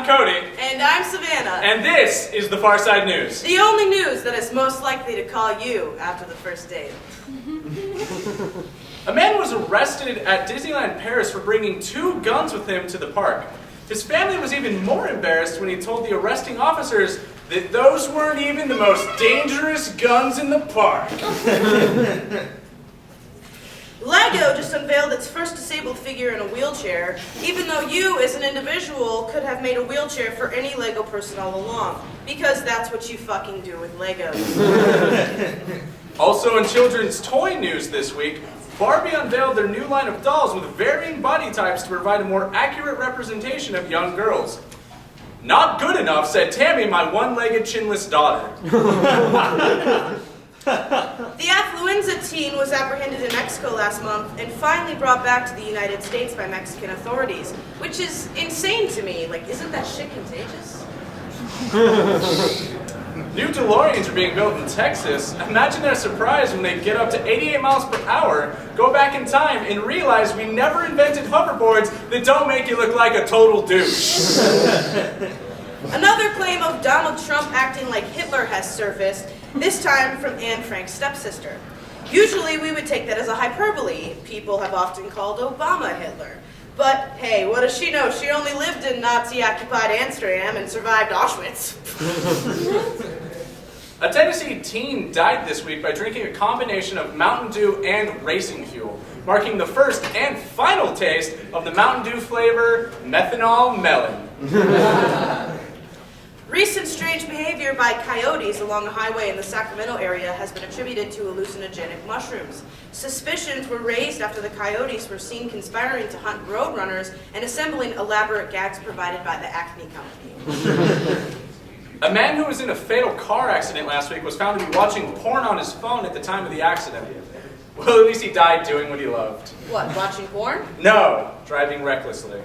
Cody. And I'm Savannah. And this is the Farce Side News. The only news that is most likely to call you after the first date. A man was arrested at Disneyland Paris for bringing 2 guns with him to the park. His family was even more embarrassed when he told the arresting officers that those weren't even the most dangerous guns in the park. Lego just unveiled its first disabled figure in a wheelchair, even though you, as an individual, could have made a wheelchair for any Lego person all along. Because that's what you fucking do with Legos. Also in children's toy news this week, Barbie unveiled their new line of dolls with varying body types to provide a more accurate representation of young girls. Not good enough, said Tammy, my one-legged chinless daughter. The affluenza teen was apprehended in Mexico last month and finally brought back to the United States by Mexican authorities, which is insane to me. Like, isn't that shit contagious? New DeLoreans are being built in Texas. Imagine their surprise when they get up to 88 miles per hour, go back in time, and realize we never invented hoverboards that don't make you look like a total douche. Another claim of Donald Trump acting like Hitler has surfaced, this time from Anne Frank's stepsister. Usually we would take that as a hyperbole. People have often called Obama Hitler. But hey, what does she know? She only lived in Nazi-occupied Amsterdam and survived Auschwitz. A Tennessee teen died this week by drinking a combination of Mountain Dew and racing fuel, marking the first and final taste of the Mountain Dew flavor, methanol melon. Recent strange behavior by coyotes along a highway in the Sacramento area has been attributed to hallucinogenic mushrooms. Suspicions were raised after the coyotes were seen conspiring to hunt roadrunners and assembling elaborate gags provided by the Acme Company. A man who was in a fatal car accident last week was found to be watching porn on his phone at the time of the accident. Well, at least he died doing what he loved. What, watching porn? No, driving recklessly.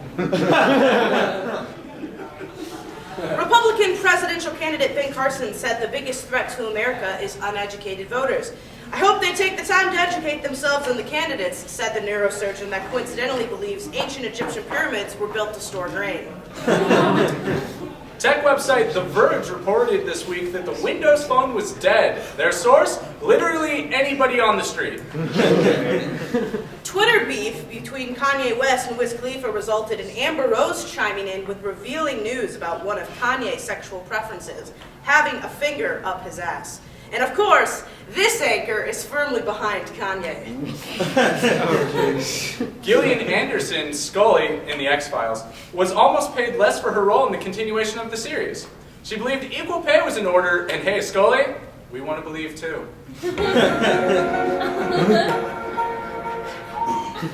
Republican presidential candidate Ben Carson said the biggest threat to America is uneducated voters. I hope they take the time to educate themselves and the candidates, said the neurosurgeon that coincidentally believes ancient Egyptian pyramids were built to store grain. Tech website The Verge reported this week that the Windows Phone was dead. Their source? Literally anybody on the street. Twitter beef between Kanye West and Wiz Khalifa resulted in Amber Rose chiming in with revealing news about one of Kanye's sexual preferences, having a finger up his ass. And of course, this anchor is firmly behind Kanye. Gillian Anderson, Scully in The X-Files, was almost paid less for her role in the continuation of the series. She believed equal pay was in order, and hey, Scully, we want to believe too. A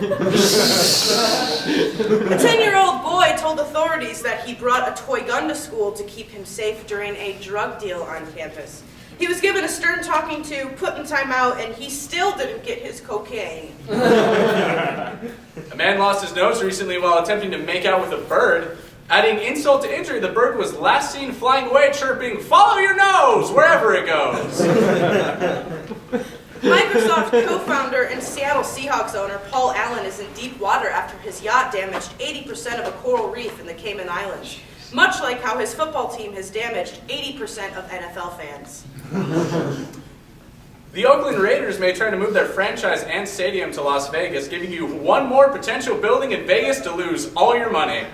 10-year-old boy told authorities that he brought a toy gun to school to keep him safe during a drug deal on campus. He was given a stern talking to, put in timeout, and he still didn't get his cocaine. A man lost his nose recently while attempting to make out with a bird. Adding insult to injury, the bird was last seen flying away chirping, "Follow your nose, wherever it goes." Microsoft co-founder and Seattle Seahawks owner Paul Allen is in deep water after his yacht damaged 80% of a coral reef in the Cayman Islands, much like how his football team has damaged 80% of NFL fans. The Oakland Raiders may try to move their franchise and stadium to Las Vegas, giving you one more potential building in Vegas to lose all your money.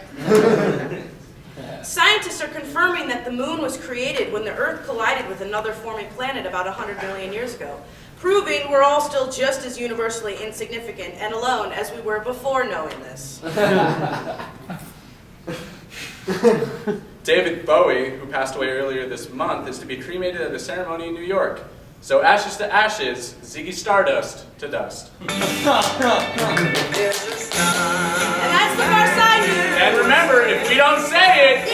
Scientists are confirming that the moon was created when the Earth collided with another forming planet about 100 million years ago, proving we're all still just as universally insignificant and alone as we were before knowing this. David Bowie, who passed away earlier this month, is to be cremated at a ceremony in New York. So ashes to ashes, Ziggy Stardust to dust. And that's the Farce Side News. And remember, if we don't say it,